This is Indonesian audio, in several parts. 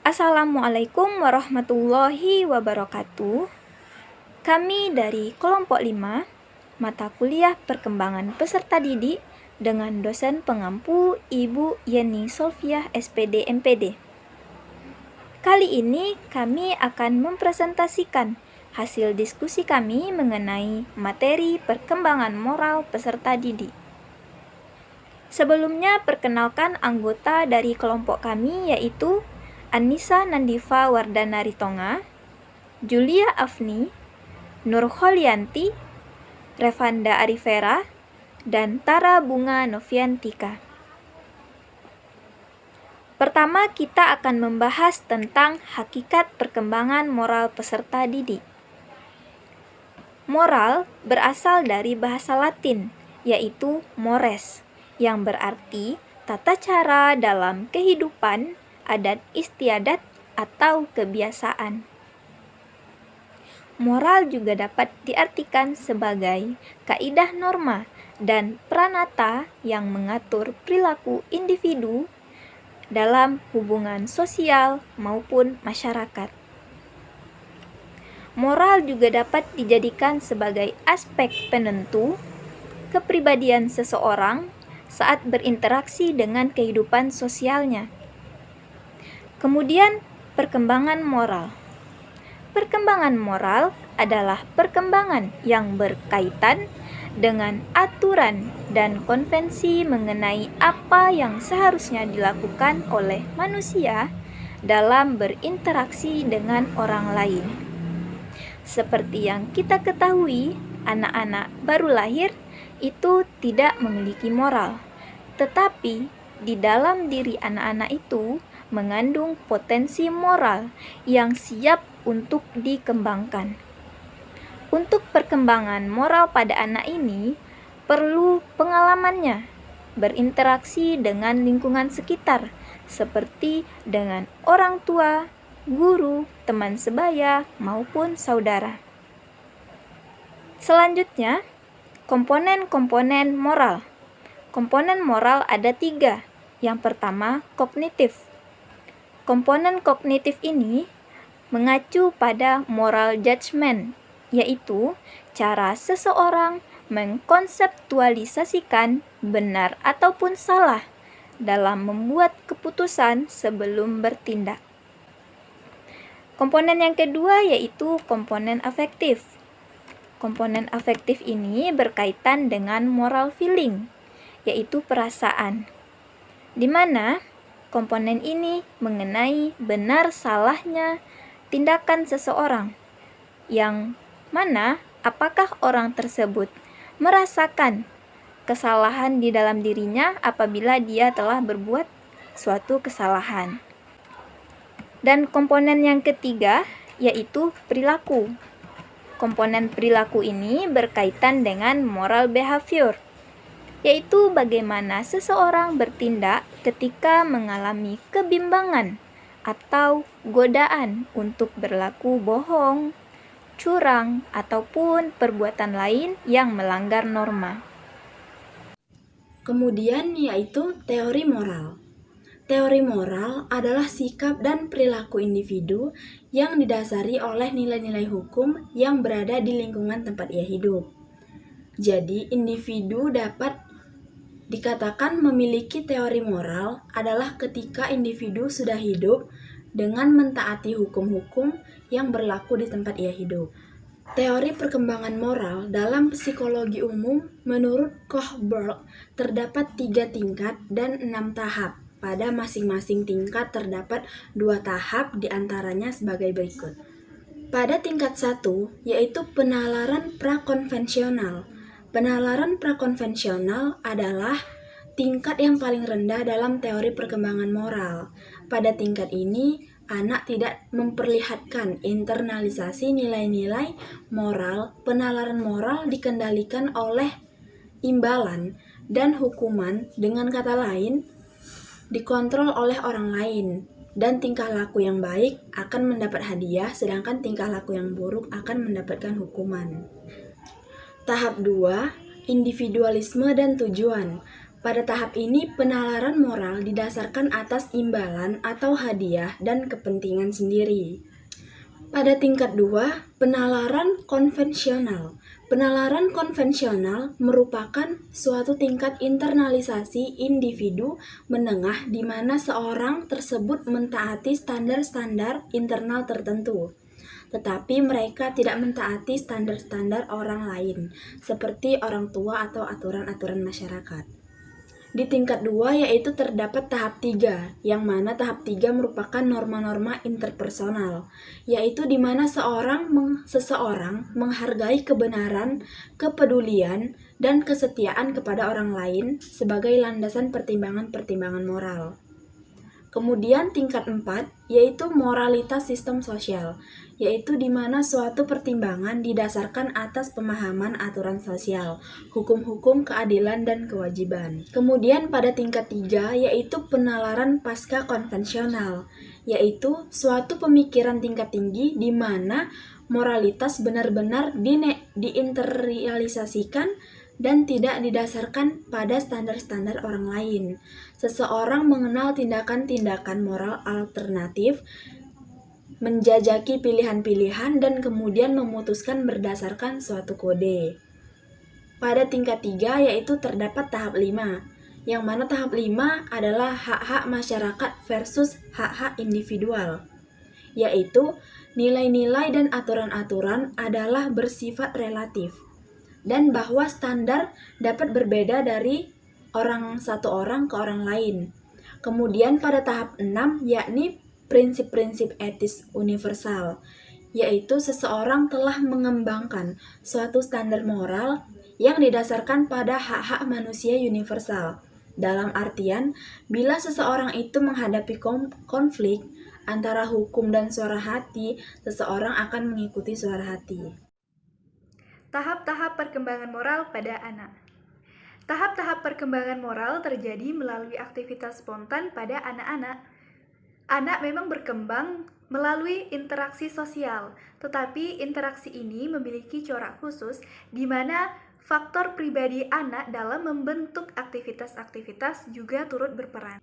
Assalamualaikum warahmatullahi wabarakatuh. Kami dari kelompok 5, mata kuliah perkembangan peserta didik dengan dosen pengampu Ibu Yeni Solfiah SPD MPD. Kali ini kami akan mempresentasikan hasil diskusi kami mengenai materi perkembangan moral peserta didik. Sebelumnya perkenalkan anggota dari kelompok kami yaitu Annisa Nandifa Wardana Ritonga, Julia Afni, Nurholianti, Revanda Arifera, dan Tara Bunga Noviantika. Pertama, kita akan membahas tentang hakikat perkembangan moral peserta didik. Moral berasal dari bahasa Latin, yaitu mores, yang berarti tata cara dalam kehidupan, adat istiadat, atau kebiasaan. Moral juga dapat diartikan sebagai kaidah norma dan pranata yang mengatur perilaku individu dalam hubungan sosial maupun masyarakat. Moral juga dapat dijadikan sebagai aspek penentu kepribadian seseorang saat berinteraksi dengan kehidupan sosialnya. Kemudian, perkembangan moral. Perkembangan moral adalah perkembangan yang berkaitan dengan aturan dan konvensi mengenai apa yang seharusnya dilakukan oleh manusia dalam berinteraksi dengan orang lain. Seperti yang kita ketahui, anak-anak baru lahir itu tidak memiliki moral, tetapi di dalam diri anak-anak itu mengandung potensi moral yang siap untuk dikembangkan. Untuk perkembangan moral pada anak ini perlu pengalamannya berinteraksi dengan lingkungan sekitar seperti dengan orang tua, guru, teman sebaya, maupun saudara. Selanjutnya, komponen-komponen moral. Komponen moral ada 3. Yang pertama, kognitif. Komponen kognitif ini mengacu pada moral judgment, yaitu cara seseorang mengkonseptualisasikan benar ataupun salah dalam membuat keputusan sebelum bertindak. Komponen yang kedua yaitu komponen afektif. Komponen afektif ini berkaitan dengan moral feeling, yaitu perasaan, di mana komponen ini mengenai benar salahnya tindakan seseorang, yang mana apakah orang tersebut merasakan kesalahan di dalam dirinya apabila dia telah berbuat suatu kesalahan. Dan komponen yang ketiga yaitu perilaku. Komponen perilaku ini berkaitan dengan moral behavior, yaitu bagaimana seseorang bertindak ketika mengalami kebimbangan atau godaan untuk berlaku bohong, curang, ataupun perbuatan lain yang melanggar norma. Kemudian yaitu teori moral. Teori moral adalah sikap dan perilaku individu yang didasari oleh nilai-nilai hukum yang berada di lingkungan tempat ia hidup. Jadi, individu dapat dikatakan memiliki teori moral adalah ketika individu sudah hidup dengan mentaati hukum-hukum yang berlaku di tempat ia hidup. Teori perkembangan moral dalam psikologi umum menurut Kohlberg terdapat 3 tingkat dan 6 tahap. Pada masing-masing tingkat terdapat 2 tahap diantaranya sebagai berikut. Pada tingkat 1 yaitu penalaran prakonvensional. Penalaran prakonvensional adalah tingkat yang paling rendah dalam teori perkembangan moral. Pada tingkat ini, anak tidak memperlihatkan internalisasi nilai-nilai moral. Penalaran moral dikendalikan oleh imbalan dan hukuman, dengan kata lain, dikontrol oleh orang lain. Dan tingkah laku yang baik akan mendapat hadiah, sedangkan tingkah laku yang buruk akan mendapatkan hukuman. Tahap 2, individualisme dan tujuan. Pada tahap ini, penalaran moral didasarkan atas imbalan atau hadiah dan kepentingan sendiri. Pada tingkat 2, penalaran konvensional. Penalaran konvensional merupakan suatu tingkat internalisasi individu menengah di mana seorang tersebut mentaati standar-standar internal tertentu. Tetapi mereka tidak mentaati standar-standar orang lain, seperti orang tua atau aturan-aturan masyarakat. Di tingkat 2 yaitu terdapat tahap 3, yang mana tahap 3 merupakan norma-norma interpersonal, yaitu di mana seseorang menghargai kebenaran, kepedulian, dan kesetiaan kepada orang lain sebagai landasan pertimbangan-pertimbangan moral. Kemudian tingkat 4 yaitu moralitas sistem sosial, yaitu di mana suatu pertimbangan didasarkan atas pemahaman aturan sosial, hukum-hukum, keadilan, dan kewajiban. Kemudian pada tingkat 3 yaitu penalaran pasca konvensional, yaitu suatu pemikiran tingkat tinggi di mana moralitas benar-benar diinterialisasikan dan tidak didasarkan pada standar-standar orang lain. Seseorang mengenal tindakan-tindakan moral alternatif, menjajaki pilihan-pilihan, dan kemudian memutuskan berdasarkan suatu kode. Pada tingkat 3 yaitu terdapat tahap 5, yang mana tahap 5 adalah hak-hak masyarakat versus hak-hak individual, yaitu nilai-nilai dan aturan-aturan adalah bersifat relatif, dan bahwa standar dapat berbeda dari satu orang ke orang lain. Kemudian pada tahap 6 yakni prinsip-prinsip etis universal, yaitu seseorang telah mengembangkan suatu standar moral yang didasarkan pada hak-hak manusia universal. Dalam artian, bila seseorang itu menghadapi konflik antara hukum dan suara hati, seseorang akan mengikuti suara hati. Tahap-tahap perkembangan moral pada anak. Tahap-tahap perkembangan moral terjadi melalui aktivitas spontan pada anak-anak. Anak memang berkembang melalui interaksi sosial, tetapi interaksi ini memiliki corak khusus di mana faktor pribadi anak dalam membentuk aktivitas-aktivitas juga turut berperan.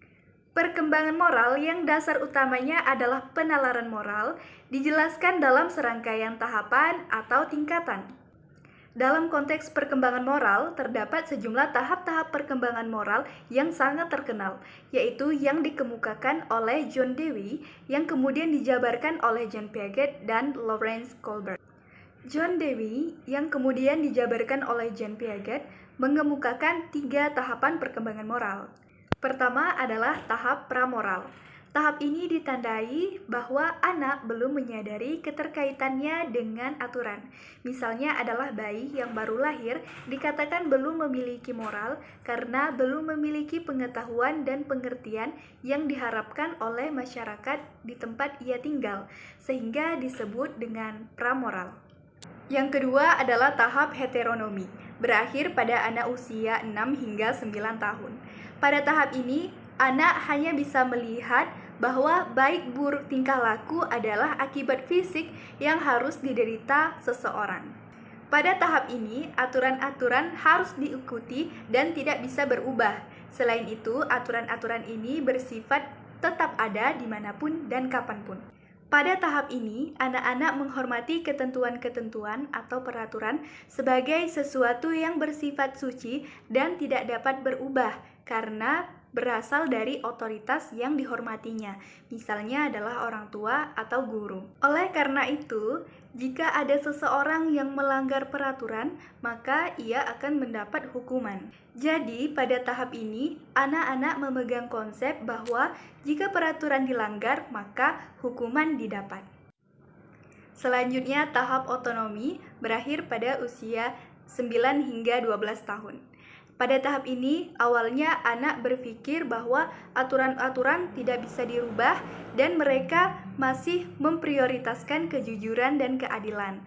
Perkembangan moral yang dasar utamanya adalah penalaran moral dijelaskan dalam serangkaian tahapan atau tingkatan. Dalam konteks perkembangan moral, terdapat sejumlah tahap-tahap perkembangan moral yang sangat terkenal, yaitu yang dikemukakan oleh John Dewey, yang kemudian dijabarkan oleh Jean Piaget dan Lawrence Kohlberg. John Dewey, yang kemudian dijabarkan oleh Jean Piaget, mengemukakan 3 tahapan perkembangan moral. Pertama adalah tahap pramoral. Tahap ini ditandai bahwa anak belum menyadari keterkaitannya dengan aturan. Misalnya adalah bayi yang baru lahir dikatakan belum memiliki moral karena belum memiliki pengetahuan dan pengertian yang diharapkan oleh masyarakat di tempat ia tinggal, sehingga disebut dengan pramoral. Yang kedua adalah tahap heteronomi, berakhir pada anak usia 6 hingga 9 tahun. Pada tahap ini, anak hanya bisa melihat bahwa baik buruk tingkah laku adalah akibat fisik yang harus diderita seseorang. Pada tahap ini, aturan-aturan harus diikuti dan tidak bisa berubah. Selain itu, aturan-aturan ini bersifat tetap ada dimanapun dan kapanpun. Pada tahap ini, anak-anak menghormati ketentuan-ketentuan atau peraturan sebagai sesuatu yang bersifat suci dan tidak dapat berubah karena berasal dari otoritas yang dihormatinya, misalnya adalah orang tua atau guru. Oleh karena itu, jika ada seseorang yang melanggar peraturan, maka ia akan mendapat hukuman. Jadi, pada tahap ini, anak-anak memegang konsep bahwa jika peraturan dilanggar, maka hukuman didapat. Selanjutnya, tahap otonomi berakhir pada usia 9 hingga 12 tahun. Pada tahap ini, awalnya anak berpikir bahwa aturan-aturan tidak bisa dirubah dan mereka masih memprioritaskan kejujuran dan keadilan.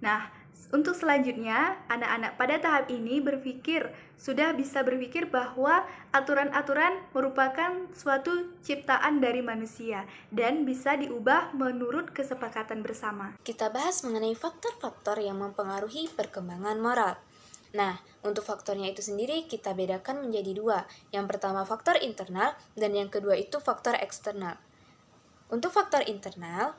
Nah, untuk selanjutnya, anak-anak pada tahap ini sudah bisa berpikir bahwa aturan-aturan merupakan suatu ciptaan dari manusia dan bisa diubah menurut kesepakatan bersama. Kita bahas mengenai faktor-faktor yang mempengaruhi perkembangan moral. Nah, untuk faktornya itu sendiri kita bedakan menjadi dua. Yang pertama faktor internal dan yang kedua itu faktor eksternal. Untuk faktor internal,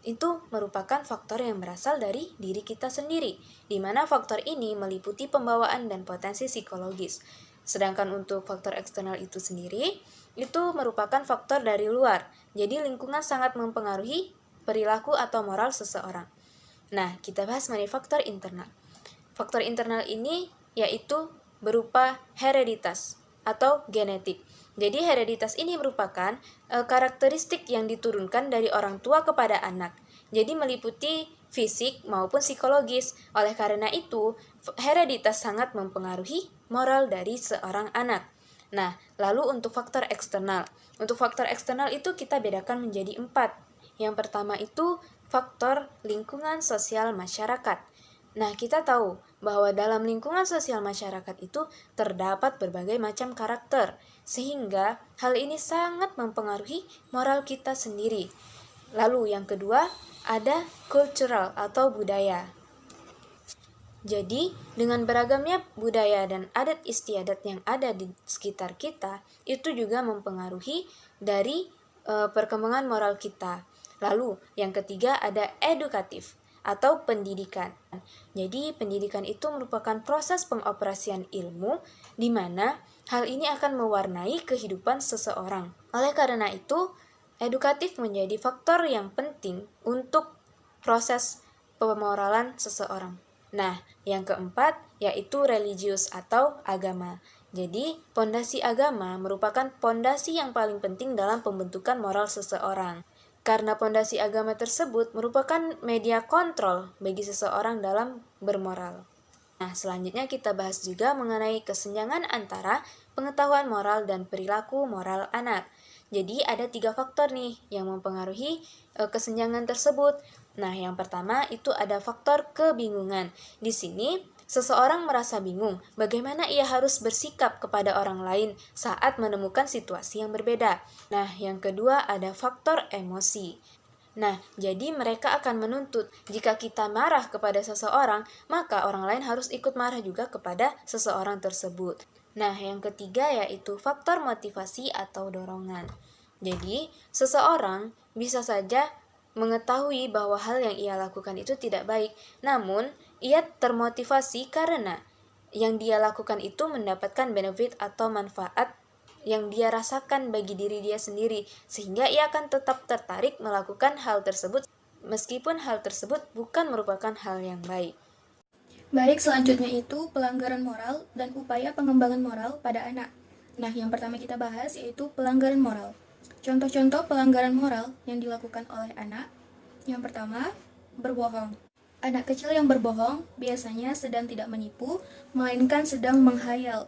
itu merupakan faktor yang berasal dari diri kita sendiri, di mana faktor ini meliputi pembawaan dan potensi psikologis. Sedangkan untuk faktor eksternal itu sendiri, itu merupakan faktor dari luar, jadi lingkungan sangat mempengaruhi perilaku atau moral seseorang. Nah, kita bahas mengenai faktor internal. Faktor internal ini yaitu berupa hereditas atau genetik. Jadi hereditas ini merupakan karakteristik yang diturunkan dari orang tua kepada anak. Jadi meliputi fisik maupun psikologis. Oleh karena itu, hereditas sangat mempengaruhi moral dari seorang anak. Nah, lalu untuk faktor eksternal. Untuk faktor eksternal itu kita bedakan menjadi 4. Yang pertama itu faktor lingkungan sosial masyarakat. Nah, kita tahu bahwa dalam lingkungan sosial masyarakat itu terdapat berbagai macam karakter, sehingga hal ini sangat mempengaruhi moral kita sendiri. Lalu yang kedua, ada cultural atau budaya. Jadi, dengan beragamnya budaya dan adat istiadat yang ada di sekitar kita, itu juga mempengaruhi dari perkembangan moral kita. Lalu, yang ketiga ada edukatif atau pendidikan. Jadi, pendidikan itu merupakan proses pengoperasian ilmu di mana hal ini akan mewarnai kehidupan seseorang. Oleh karena itu, edukatif menjadi faktor yang penting untuk proses pemoralan seseorang. Nah, yang keempat yaitu religius atau agama. Jadi, pondasi agama merupakan pondasi yang paling penting dalam pembentukan moral seseorang. Karena pondasi agama tersebut merupakan media kontrol bagi seseorang dalam bermoral. Nah, selanjutnya kita bahas juga mengenai kesenjangan antara pengetahuan moral dan perilaku moral anak. Jadi ada 3 faktor nih yang mempengaruhi kesenjangan tersebut. Nah, yang pertama itu ada faktor kebingungan. Di sini seseorang merasa bingung bagaimana ia harus bersikap kepada orang lain saat menemukan situasi yang berbeda. Nah, yang kedua ada faktor emosi. Nah, jadi mereka akan menuntut jika kita marah kepada seseorang, maka orang lain harus ikut marah juga kepada seseorang tersebut. Nah, yang ketiga yaitu faktor motivasi atau dorongan. Jadi, seseorang bisa saja mengetahui bahwa hal yang ia lakukan itu tidak baik, namun ia termotivasi karena yang dia lakukan itu mendapatkan benefit atau manfaat yang dia rasakan bagi diri dia sendiri, sehingga ia akan tetap tertarik melakukan hal tersebut meskipun hal tersebut bukan merupakan hal yang baik. Baik, selanjutnya itu pelanggaran moral dan upaya pengembangan moral pada anak. Nah, yang pertama kita bahas yaitu pelanggaran moral. Contoh-contoh pelanggaran moral yang dilakukan oleh anak. Yang pertama, berbohong. Anak kecil yang berbohong biasanya sedang tidak menipu, melainkan sedang menghayal.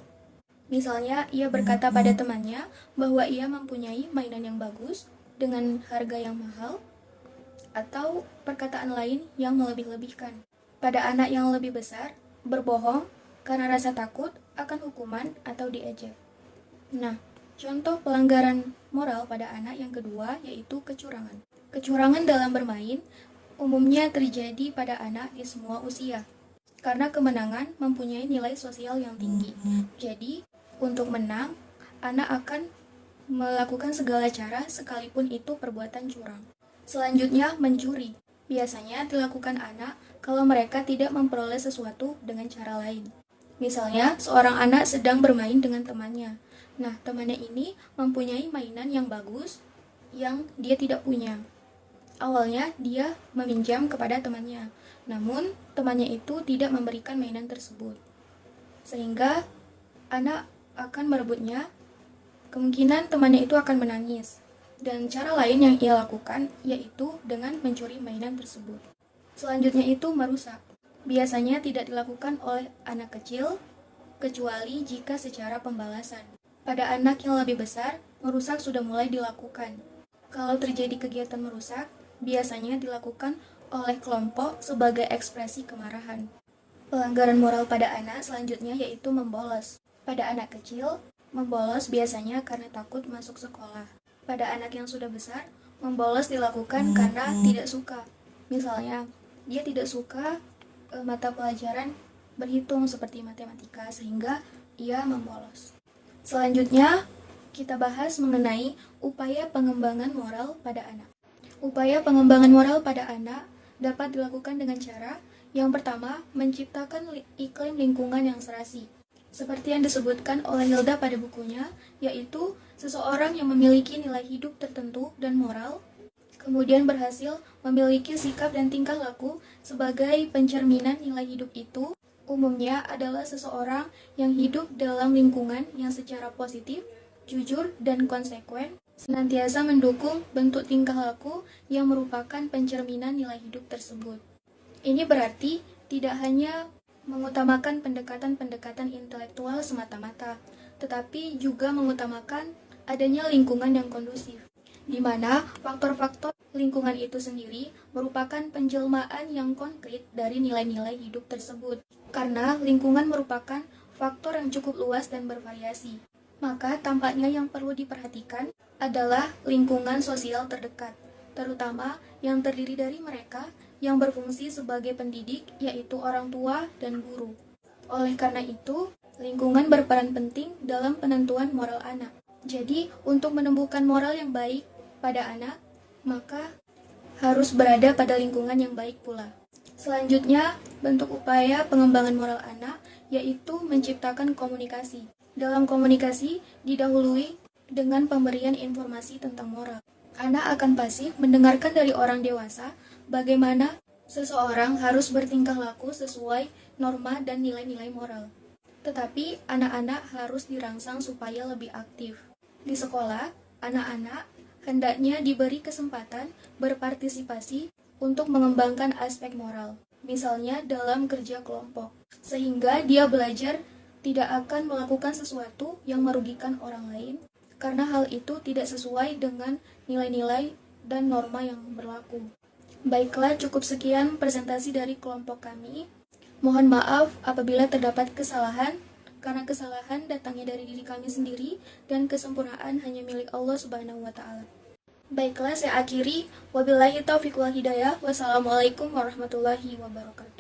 Misalnya, ia berkata pada temannya bahwa ia mempunyai mainan yang bagus dengan harga yang mahal, atau perkataan lain yang melebih-lebihkan. Pada anak yang lebih besar, berbohong karena rasa takut akan hukuman atau diejek. Nah, contoh pelanggaran moral pada anak yang kedua yaitu kecurangan. Kecurangan dalam bermain umumnya terjadi pada anak di semua usia, karena kemenangan mempunyai nilai sosial yang tinggi. Jadi, untuk menang, anak akan melakukan segala cara sekalipun itu perbuatan curang. Selanjutnya, mencuri. Biasanya dilakukan anak kalau mereka tidak memperoleh sesuatu dengan cara lain. Misalnya, seorang anak sedang bermain dengan temannya. Nah, temannya ini mempunyai mainan yang bagus yang dia tidak punya. Awalnya, dia meminjam kepada temannya. Namun, temannya itu tidak memberikan mainan tersebut. Sehingga, anak akan merebutnya. Kemungkinan temannya itu akan menangis. Dan cara lain yang ia lakukan yaitu dengan mencuri mainan tersebut. Selanjutnya itu merusak. Biasanya tidak dilakukan oleh anak kecil, kecuali jika secara pembalasan. Pada anak yang lebih besar, merusak sudah mulai dilakukan. Kalau terjadi kegiatan merusak, biasanya dilakukan oleh kelompok sebagai ekspresi kemarahan. Pelanggaran moral pada anak selanjutnya yaitu membolos. Pada anak kecil, membolos biasanya karena takut masuk sekolah. Pada anak yang sudah besar, membolos dilakukan karena tidak suka. Misalnya, dia tidak suka mata pelajaran berhitung seperti matematika sehingga ia membolos. Selanjutnya, kita bahas mengenai upaya pengembangan moral pada anak. Upaya pengembangan moral pada anak dapat dilakukan dengan cara yang pertama, menciptakan iklim lingkungan yang serasi. Seperti yang disebutkan oleh Hilda pada bukunya, yaitu seseorang yang memiliki nilai hidup tertentu dan moral, kemudian berhasil memiliki sikap dan tingkah laku sebagai pencerminan nilai hidup itu, umumnya adalah seseorang yang hidup dalam lingkungan yang secara positif, jujur, dan konsekuen, senantiasa mendukung bentuk tingkah laku yang merupakan pencerminan nilai hidup tersebut. Ini berarti tidak hanya mengutamakan pendekatan-pendekatan intelektual semata-mata, tetapi juga mengutamakan adanya lingkungan yang kondusif, di mana faktor-faktor lingkungan itu sendiri merupakan penjelmaan yang konkret dari nilai-nilai hidup tersebut. Karena lingkungan merupakan faktor yang cukup luas dan bervariasi, maka tampaknya yang perlu diperhatikan adalah lingkungan sosial terdekat, terutama yang terdiri dari mereka yang berfungsi sebagai pendidik, yaitu orang tua dan guru. Oleh karena itu, lingkungan berperan penting dalam penentuan moral anak. Jadi, untuk menemukan moral yang baik pada anak, maka harus berada pada lingkungan yang baik pula. Selanjutnya, bentuk upaya pengembangan moral anak, yaitu menciptakan komunikasi. Dalam komunikasi, didahului dengan pemberian informasi tentang moral. Anak akan pasif mendengarkan dari orang dewasa bagaimana seseorang harus bertingkah laku sesuai norma dan nilai-nilai moral. Tetapi anak-anak harus dirangsang supaya lebih aktif. Di sekolah, anak-anak hendaknya diberi kesempatan berpartisipasi untuk mengembangkan aspek moral, misalnya dalam kerja kelompok, sehingga dia belajar tidak akan melakukan sesuatu yang merugikan orang lain, karena hal itu tidak sesuai dengan nilai-nilai dan norma yang berlaku. Baiklah, cukup sekian presentasi dari kelompok kami. Mohon maaf apabila terdapat kesalahan, karena kesalahan datangnya dari diri kami sendiri dan kesempurnaan hanya milik Allah Subhanahu wa Ta'ala. Baiklah, saya akhiri. Wabillahi taufiq wal hidayah. Wassalamualaikum warahmatullahi wabarakatuh.